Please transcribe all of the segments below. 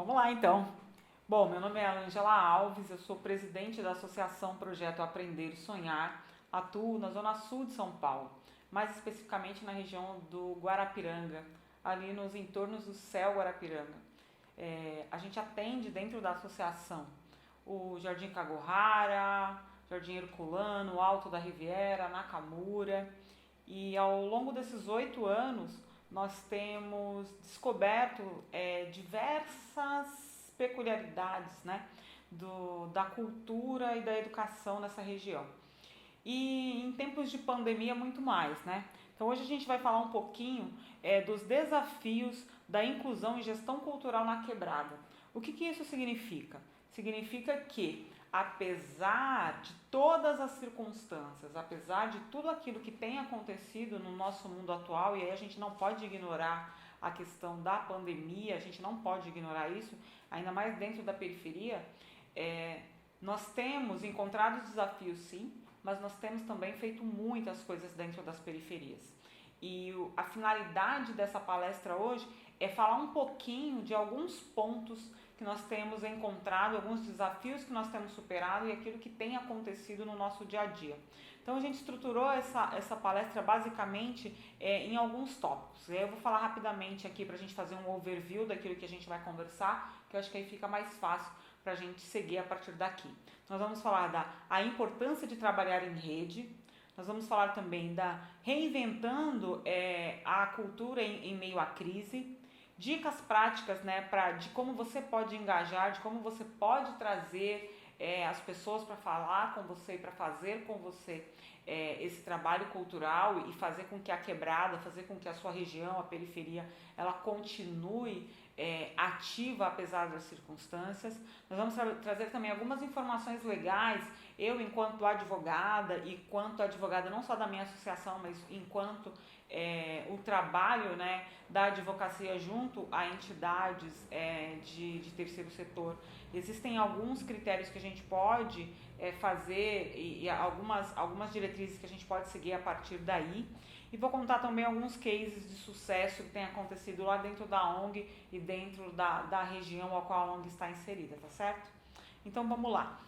Vamos lá então. Bom, meu nome é Angela Alves, eu sou presidente da Associação Projeto Aprender e Sonhar, atuo na Zona Sul de São Paulo, mais especificamente na região do Guarapiranga, ali nos entornos do Céu Guarapiranga. A gente atende dentro da associação o Jardim Kagohara, Jardim Herculano, Alto da Riviera, Nakamura, e ao longo desses 8 anos nós temos descoberto diversas peculiaridades, né, da cultura e da educação nessa região. E em tempos de pandemia, muito mais, né? Então hoje a gente vai falar um pouquinho dos desafios da inclusão e gestão cultural na quebrada. O que isso significa? Significa que, apesar de todas as circunstâncias, apesar de tudo aquilo que tem acontecido no nosso mundo atual, e aí a gente não pode ignorar a questão da pandemia, a gente não pode ignorar isso, ainda mais dentro da periferia, nós temos encontrado desafios sim, mas nós temos também feito muitas coisas dentro das periferias. E a finalidade dessa palestra hoje é falar um pouquinho de alguns pontos que nós temos encontrado, alguns desafios que nós temos superado e aquilo que tem acontecido no nosso dia a dia. Então a gente estruturou essa palestra basicamente em alguns tópicos. Eu vou falar rapidamente aqui para a gente fazer um overview daquilo que a gente vai conversar, que eu acho que aí fica mais fácil para a gente seguir a partir daqui. Nós vamos falar da importância de trabalhar em rede. Nós vamos falar também da reinventando a cultura em meio à crise, dicas práticas, né, de como você pode engajar, de como você pode trazer as pessoas para falar com você, para fazer com você esse trabalho cultural e fazer com que a quebrada, fazer com que a sua região, a periferia, ela continue ativa apesar das circunstâncias. Nós vamos trazer também algumas informações legais, eu enquanto advogada e quanto advogada não só da minha associação, mas enquanto o trabalho, né, da advocacia junto a entidades de terceiro setor. Existem alguns critérios que a gente pode fazer e algumas diretrizes que a gente pode seguir a partir daí. E vou contar também alguns cases de sucesso que tem acontecido lá dentro da ONG e dentro da região a qual a ONG está inserida, tá certo? Então vamos lá.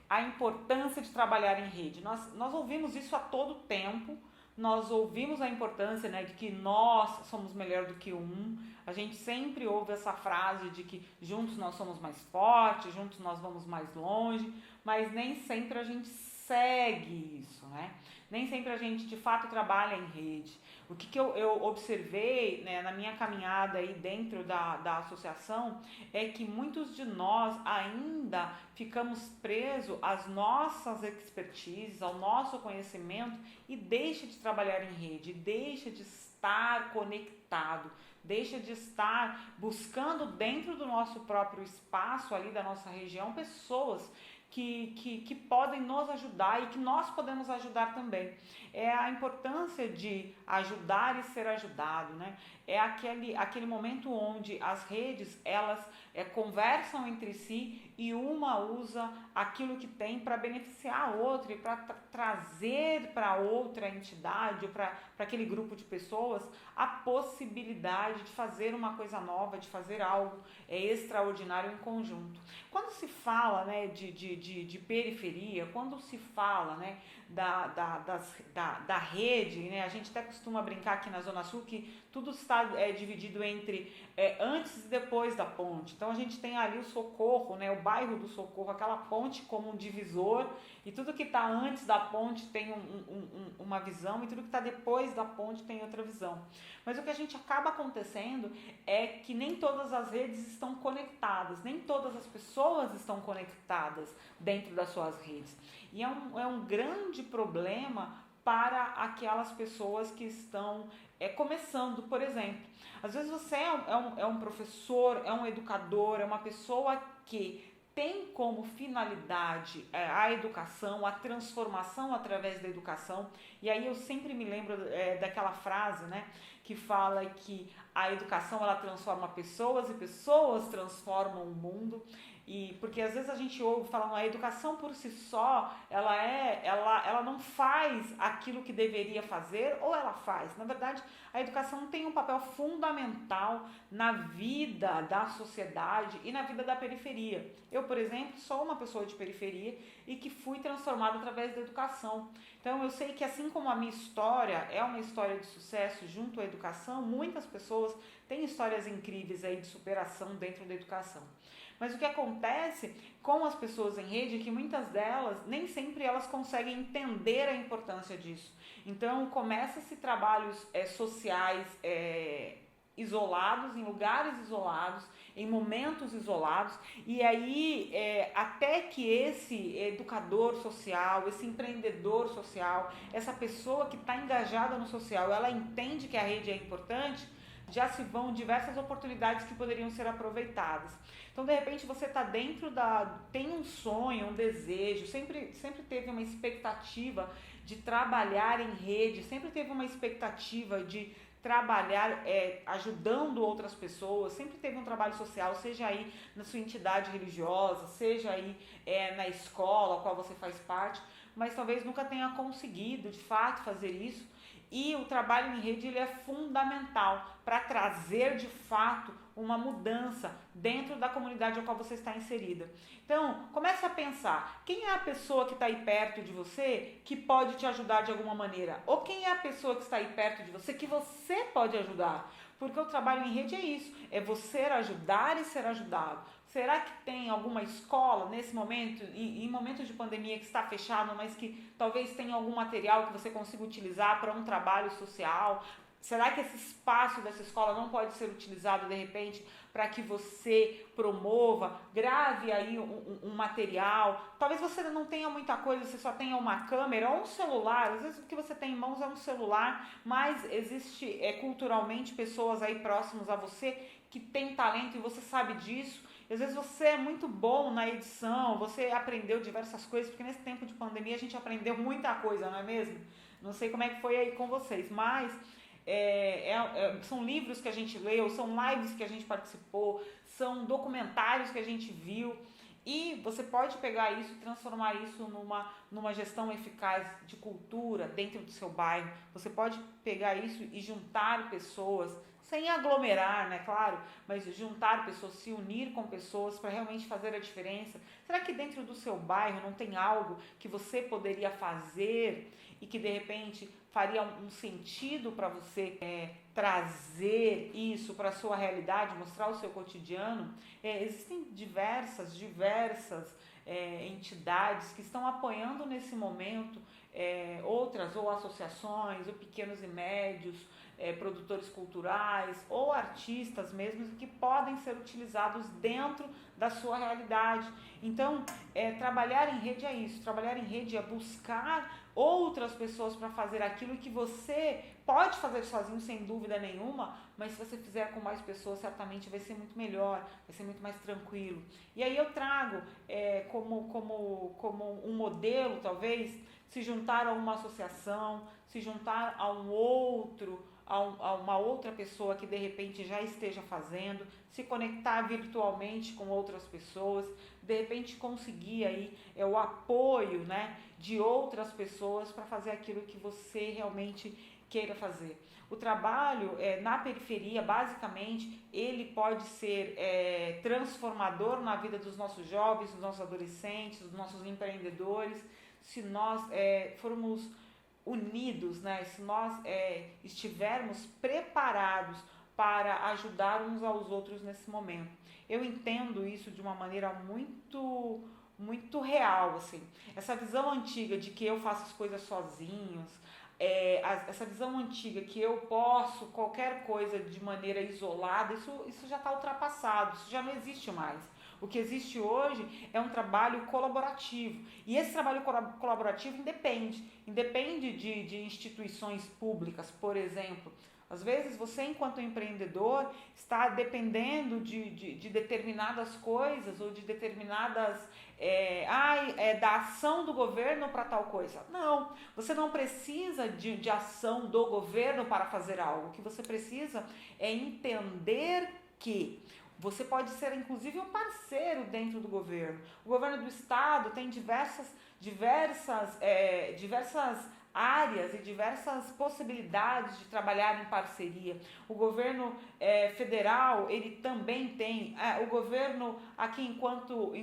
A importância de trabalhar em rede. Nós ouvimos isso a todo tempo. Nós ouvimos a importância, né, de que nós somos melhor do que um. A gente sempre ouve essa frase de que juntos nós somos mais fortes, juntos nós vamos mais longe, mas nem sempre a gente segue isso, né? Nem sempre a gente de fato trabalha em rede. O que eu observei, né, na minha caminhada aí dentro da associação é que muitos de nós ainda ficamos presos às nossas expertises, ao nosso conhecimento e deixa de trabalhar em rede, deixa de estar conectado, deixa de estar buscando dentro do nosso próprio espaço ali da nossa região pessoas que podem nos ajudar e que nós podemos ajudar também. É a importância de ajudar e ser ajudado, né? É aquele momento onde as redes, elas conversam entre si e uma usa aquilo que tem para beneficiar a outra e para trazer para outra entidade ou para aquele grupo de pessoas a possibilidade de fazer uma coisa nova, de fazer algo extraordinário em conjunto. Quando se fala, né, de periferia, quando se fala, né, da rede, né, a gente até costuma brincar aqui na Zona Sul que tudo está dividido entre antes e depois da ponte. Então a gente tem ali o Socorro, né, o bairro do Socorro, aquela ponte como um divisor, e tudo que está antes da ponte tem uma visão e tudo que está depois da ponte tem outra visão. Mas o que a gente acaba acontecendo é que nem todas as redes estão conectadas, nem todas as pessoas estão conectadas dentro das suas redes. E é um grande problema para aquelas pessoas que estão começando, por exemplo. Às vezes você é um professor, é um educador, é uma pessoa que tem como finalidade a educação, a transformação através da educação. E aí eu sempre me lembro daquela frase, né, que fala que a educação ela transforma pessoas e pessoas transformam o mundo. E porque às vezes a gente ouve falando a educação por si só, ela não faz aquilo que deveria fazer, ou ela faz. Na verdade, a educação tem um papel fundamental na vida da sociedade e na vida da periferia. Eu, por exemplo, sou uma pessoa de periferia e que fui transformada através da educação. Então eu sei que assim como a minha história é uma história de sucesso junto à educação, muitas pessoas têm histórias incríveis aí de superação dentro da educação. Mas o que acontece com as pessoas em rede é que muitas delas, nem sempre elas conseguem entender a importância disso. Então, começa-se trabalhos sociais isolados, em lugares isolados, em momentos isolados, e aí até que esse educador social, esse empreendedor social, essa pessoa que está engajada no social, ela entende que a rede é importante, já se vão diversas oportunidades que poderiam ser aproveitadas. Então, de repente, você está dentro tem um sonho, um desejo, sempre teve uma expectativa de trabalhar em rede, sempre teve uma expectativa de trabalhar ajudando outras pessoas, sempre teve um trabalho social, seja aí na sua entidade religiosa, seja aí na escola a qual você faz parte, mas talvez nunca tenha conseguido, de fato, fazer isso. E o trabalho em rede ele é fundamental para trazer de fato uma mudança dentro da comunidade a qual você está inserida. Então, comece a pensar, quem é a pessoa que está aí perto de você que pode te ajudar de alguma maneira? Ou quem é a pessoa que está aí perto de você que você pode ajudar? Porque o trabalho em rede é isso, é você ajudar e ser ajudado. Será que tem alguma escola nesse momento, em momentos de pandemia que está fechado, mas que talvez tenha algum material que você consiga utilizar para um trabalho social? Será que esse espaço dessa escola não pode ser utilizado de repente para que você promova, grave aí um material? Talvez você não tenha muita coisa, você só tenha uma câmera ou um celular. Às vezes o que você tem em mãos é um celular, mas existe culturalmente pessoas aí próximas a você que tem talento e você sabe disso. Às vezes você é muito bom na edição, você aprendeu diversas coisas, porque nesse tempo de pandemia a gente aprendeu muita coisa, não é mesmo? Não sei como é que foi aí com vocês, mas são livros que a gente leu, são lives que a gente participou, são documentários que a gente viu, e você pode pegar isso e transformar isso numa gestão eficaz de cultura dentro do seu bairro. Você pode pegar isso e juntar pessoas, sem aglomerar, né, claro, mas juntar pessoas, se unir com pessoas para realmente fazer a diferença. Será que dentro do seu bairro não tem algo que você poderia fazer e que de repente faria um sentido para você trazer isso para a sua realidade, mostrar o seu cotidiano? Existem diversas entidades que estão apoiando nesse momento, outras ou associações ou pequenos e médios, produtores culturais ou artistas mesmo, que podem ser utilizados dentro da sua realidade. Então, trabalhar em rede é isso, trabalhar em rede é buscar outras pessoas para fazer aquilo que você pode fazer sozinho sem dúvida nenhuma, mas se você fizer com mais pessoas, certamente vai ser muito melhor, vai ser muito mais tranquilo. E aí eu trago como um modelo, talvez, se juntar a uma associação, se juntar a uma outra pessoa que de repente já esteja fazendo, se conectar virtualmente com outras pessoas, de repente conseguir aí o apoio, né, de outras pessoas para fazer aquilo que você realmente queira fazer. O trabalho na periferia, basicamente, ele pode ser transformador na vida dos nossos jovens, dos nossos adolescentes, dos nossos empreendedores, se nós formos unidos, né? Se nós estivermos preparados para ajudar uns aos outros nesse momento. Eu entendo isso de uma maneira muito real, assim. Essa visão antiga de que eu faço as coisas sozinhos, essa visão antiga que eu posso qualquer coisa de maneira isolada, isso já está ultrapassado, isso já não existe mais. O que existe hoje é um trabalho colaborativo. E esse trabalho colaborativo independe de instituições públicas, por exemplo. Às vezes você, enquanto empreendedor, está dependendo de determinadas coisas ou de determinadas da ação do governo para tal coisa. Não, você não precisa de ação do governo para fazer algo. O que você precisa é entender que você pode ser, inclusive, um parceiro dentro do governo. O governo do estado tem diversas áreas e diversas possibilidades de trabalhar em parceria. O governo federal, ele também tem, o governo aqui enquanto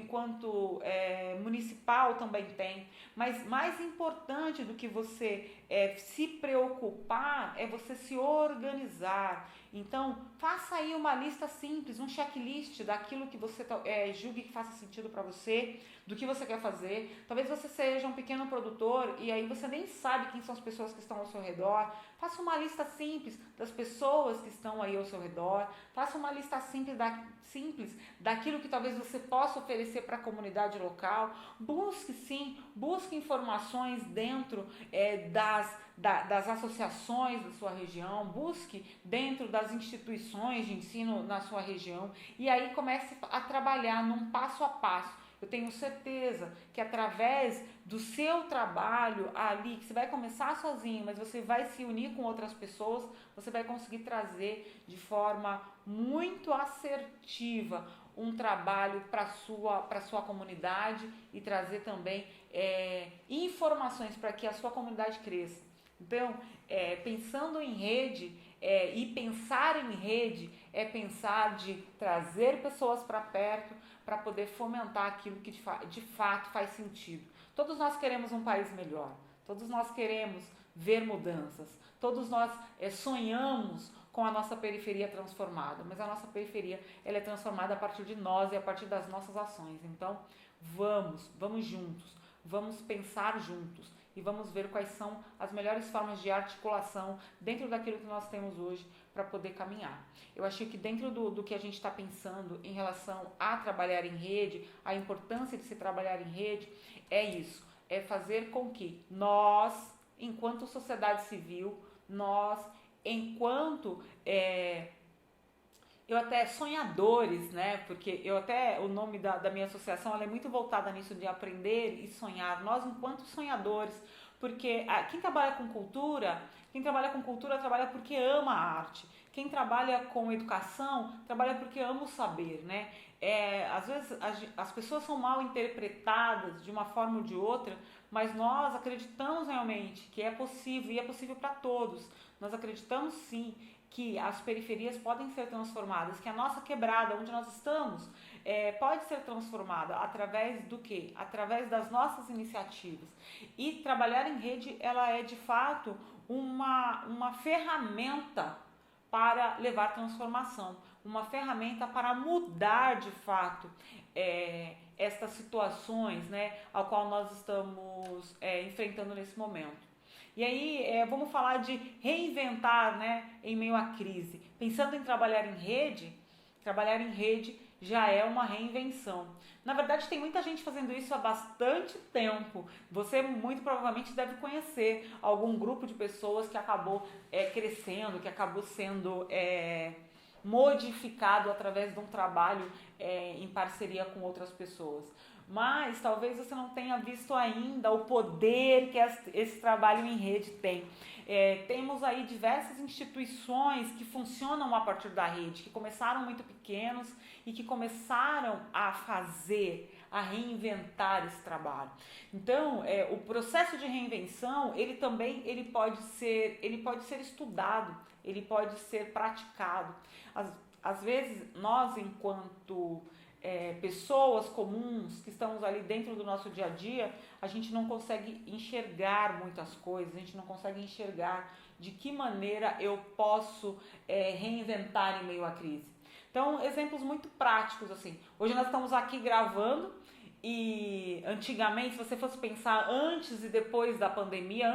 municipal também tem, mas mais importante do que você se preocupar é você se organizar. Então, faça aí uma lista simples, um checklist daquilo que você julgue que faça sentido para você, do que você quer fazer. Talvez você seja um pequeno produtor e aí você nem sabe quem são as pessoas que estão ao seu redor. Faça uma lista simples das pessoas que estão aí ao seu redor. Faça uma lista simples daquilo que talvez você possa oferecer para a comunidade local. Busque informações dentro das associações da sua região, busque dentro das instituições de ensino na sua região e aí comece a trabalhar num passo a passo. Eu tenho certeza que através do seu trabalho ali, que você vai começar sozinho, mas você vai se unir com outras pessoas, você vai conseguir trazer de forma muito assertiva um trabalho para a sua comunidade e trazer também informações para que a sua comunidade cresça. Então, pensando em rede e pensar em rede é pensar de trazer pessoas para perto para poder fomentar aquilo que de fato faz sentido. Todos nós queremos um país melhor, todos nós queremos ver mudanças, todos nós sonhamos com a nossa periferia transformada, mas a nossa periferia ela é transformada a partir de nós e a partir das nossas ações. Então, vamos juntos, vamos pensar juntos e vamos ver quais são as melhores formas de articulação dentro daquilo que nós temos hoje para poder caminhar. Eu achei que dentro do que a gente está pensando em relação a trabalhar em rede, a importância de se trabalhar em rede, é isso, é fazer com que nós, enquanto sociedade civil, nós, enquanto eu até sonhadores, né? Porque o nome da minha associação ela é muito voltada nisso de aprender e sonhar. Nós enquanto sonhadores, porque quem trabalha com cultura trabalha porque ama a arte. Quem trabalha com educação trabalha porque ama o saber, né? Às vezes as pessoas são mal interpretadas de uma forma ou de outra, mas nós acreditamos realmente que é possível e é possível para todos. Nós acreditamos sim que as periferias podem ser transformadas, que a nossa quebrada, onde nós estamos, pode ser transformada através do quê? Através das nossas iniciativas. E trabalhar em rede, ela é de fato uma ferramenta para levar transformação, uma ferramenta para mudar de fato estas situações, né, ao qual nós estamos enfrentando nesse momento. E aí, vamos falar de reinventar, né, em meio à crise. Pensando em trabalhar em rede já é uma reinvenção. Na verdade, tem muita gente fazendo isso há bastante tempo. Você muito provavelmente deve conhecer algum grupo de pessoas que acabou crescendo, que acabou sendo modificado através de um trabalho em parceria com outras pessoas. Mas talvez você não tenha visto ainda o poder que esse trabalho em rede tem. Temos aí diversas instituições que funcionam a partir da rede, que começaram muito pequenos e que começaram a reinventar esse trabalho. Então, o processo de reinvenção, ele pode ser estudado, ele pode ser praticado. Às vezes, nós, enquanto pessoas comuns que estamos ali dentro do nosso dia a dia, a gente não consegue enxergar muitas coisas, a gente não consegue enxergar de que maneira eu posso reinventar em meio à crise. Então, exemplos muito práticos, assim. Hoje nós estamos aqui gravando e antigamente, se você fosse pensar antes e depois da pandemia,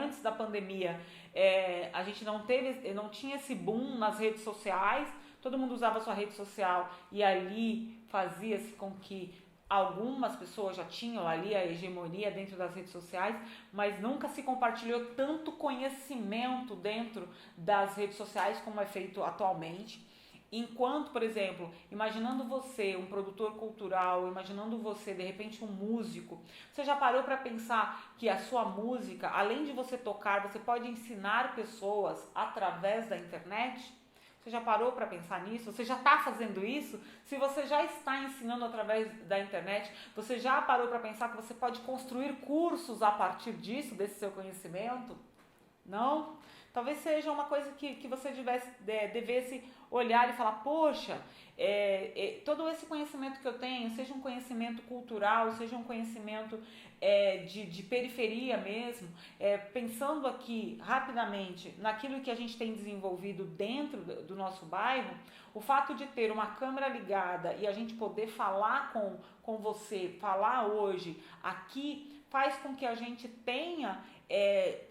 a gente não tinha esse boom nas redes sociais, todo mundo usava a sua rede social e ali fazia-se com que algumas pessoas já tinham ali a hegemonia dentro das redes sociais, mas nunca se compartilhou tanto conhecimento dentro das redes sociais como é feito atualmente. Enquanto, por exemplo, imaginando você, um produtor cultural, imaginando você, de repente, um músico, você já parou para pensar que a sua música, além de você tocar, você pode ensinar pessoas através da internet? Você já parou para pensar nisso? Você já está fazendo isso? Se você já está ensinando através da internet, você já parou para pensar que você pode construir cursos a partir disso, desse seu conhecimento? Não? Talvez seja uma coisa que você devesse olhar e falar, poxa, todo esse conhecimento que eu tenho, seja um conhecimento cultural, seja um conhecimento de periferia mesmo, pensando aqui rapidamente naquilo que a gente tem desenvolvido dentro do nosso bairro, o fato de ter uma câmera ligada e a gente poder falar com você, falar hoje aqui, faz com que a gente tenha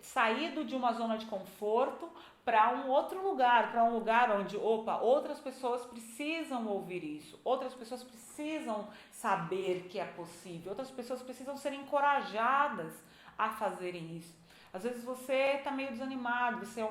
saído de uma zona de conforto para um outro lugar, para um lugar onde, outras pessoas precisam ouvir isso, outras pessoas precisam saber que é possível, outras pessoas precisam ser encorajadas a fazerem isso. Às vezes você está meio desanimado, você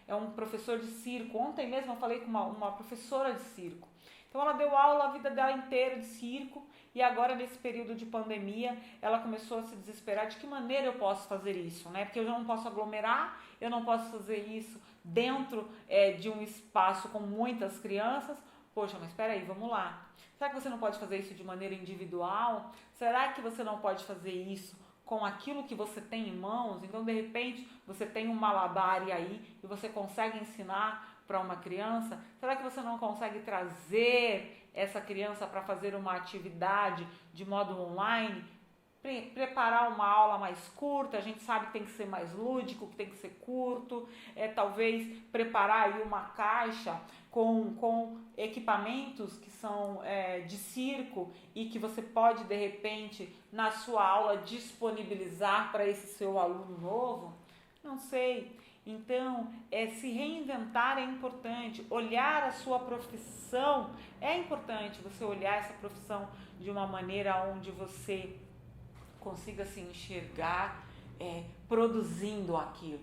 é um professor de circo. Ontem mesmo eu falei com uma professora de circo. Então ela deu aula a vida dela inteira de circo e agora nesse período de pandemia ela começou a se desesperar. De que maneira eu posso fazer isso, né? Porque eu já não posso aglomerar, eu não posso fazer isso dentro de um espaço com muitas crianças. Poxa, mas espera aí, vamos lá. Será que você não pode fazer isso de maneira individual? Será que você não pode fazer isso com aquilo que você tem em mãos? Então, de repente, você tem um malabar aí e você consegue ensinar para uma criança. Será que você não consegue trazer essa criança para fazer uma atividade de modo online? Preparar uma aula mais curta, a gente sabe que tem que ser mais lúdico, que tem que ser curto, talvez preparar aí uma caixa com equipamentos que são de circo e que você pode de repente na sua aula disponibilizar para esse seu aluno novo. Não sei. Então, se reinventar é importante, olhar a sua profissão é importante, você olhar essa profissão de uma maneira onde você consiga se enxergar produzindo aquilo.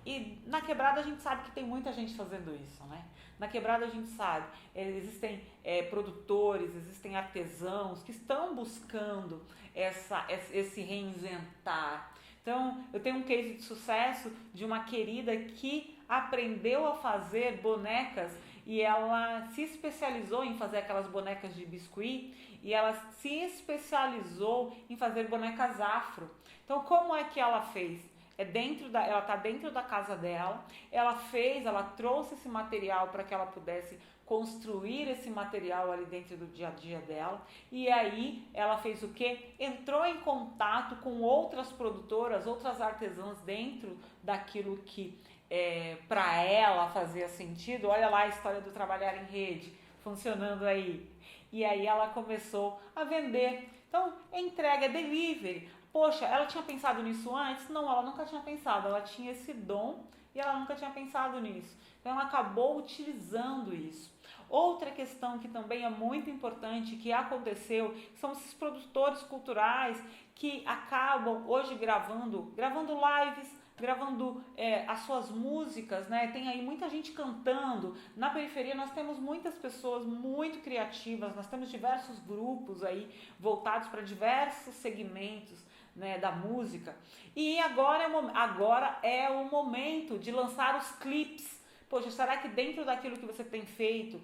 E na quebrada a gente sabe que tem muita gente fazendo isso, né? Na quebrada a gente sabe, existem produtores, existem artesãos que estão buscando esse reinventar. Então, eu tenho um case de sucesso de uma querida que aprendeu a fazer bonecas e ela se especializou em fazer aquelas bonecas de biscuit e ela se especializou em fazer bonecas afro. Então, como é que ela fez? Ela está dentro da casa dela, ela trouxe esse material para que ela pudesse construir esse material ali dentro do dia a dia dela, e aí ela fez o quê? Entrou em contato com outras produtoras, outras artesãs dentro daquilo que para ela fazia sentido. Olha lá a história do trabalhar em rede funcionando aí. E aí ela começou a vender. Então, entrega, delivery. Poxa, ela tinha pensado nisso antes? Não, ela nunca tinha pensado. Ela tinha esse dom e ela nunca tinha pensado nisso. Então, ela acabou utilizando isso. Outra questão que também é muito importante, que aconteceu, são esses produtores culturais que acabam hoje gravando lives, gravando as suas músicas, né? Tem aí muita gente cantando. Na periferia nós temos muitas pessoas muito criativas, nós temos diversos grupos aí voltados para diversos segmentos, né, da música. E agora é o momento de lançar os clipes. Poxa, será que dentro daquilo que você tem feito,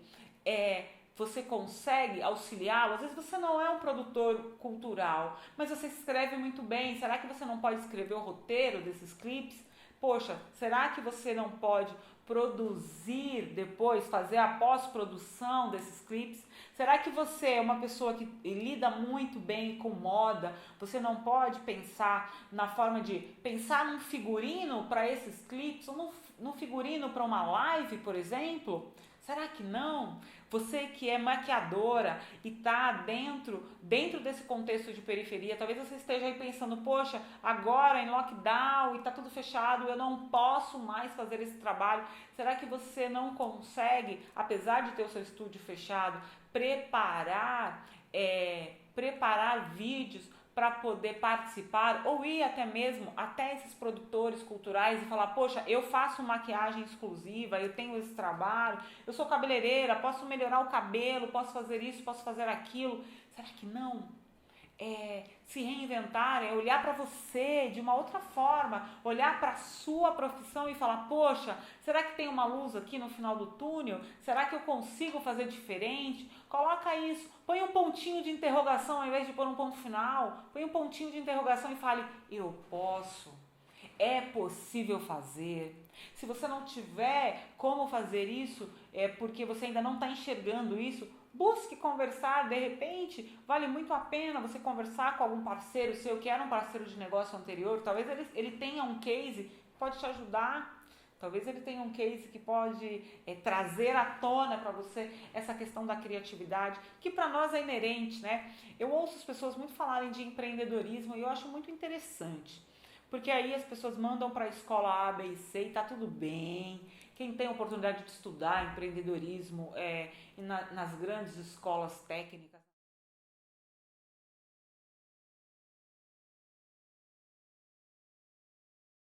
você consegue auxiliá-lo? Às vezes você não é um produtor cultural, mas você escreve muito bem. Será que você não pode escrever o roteiro desses clipes? Poxa, será que você não pode produzir depois, fazer a pós-produção desses clipes? Será que você é uma pessoa que lida muito bem com moda? Você não pode pensar na forma de pensar num figurino para esses clipes, ou num figurino para uma live, por exemplo? Será que não? Você que é maquiadora e está dentro desse contexto de periferia, talvez você esteja aí pensando, poxa, agora em lockdown e está tudo fechado, eu não posso mais fazer esse trabalho. Será que você não consegue, apesar de ter o seu estúdio fechado, preparar preparar vídeos para poder participar ou ir até mesmo até esses produtores culturais e falar, poxa, eu faço maquiagem exclusiva, eu tenho esse trabalho, eu sou cabeleireira, posso melhorar o cabelo, posso fazer isso, posso fazer aquilo. Será que não? Se reinventar, é olhar para você de uma outra forma, olhar para a sua profissão e falar, poxa, será que tem uma luz aqui no final do túnel? Será que eu consigo fazer diferente? Coloca isso, põe um pontinho de interrogação ao invés de pôr um ponto final, põe um pontinho de interrogação e fale, eu posso, é possível fazer. Se você não tiver como fazer isso, é porque você ainda não está enxergando isso, busque conversar, de repente, vale muito a pena você conversar com algum parceiro seu que era um parceiro de negócio anterior, talvez ele tenha um case que pode te ajudar, talvez ele tenha um case que pode trazer à tona para você essa questão da criatividade, que para nós é inerente, né? Eu ouço as pessoas muito falarem de empreendedorismo e eu acho muito interessante, porque aí as pessoas mandam para a escola A, B e C e tá tudo bem. Quem tem a oportunidade de estudar empreendedorismo nas grandes escolas técnicas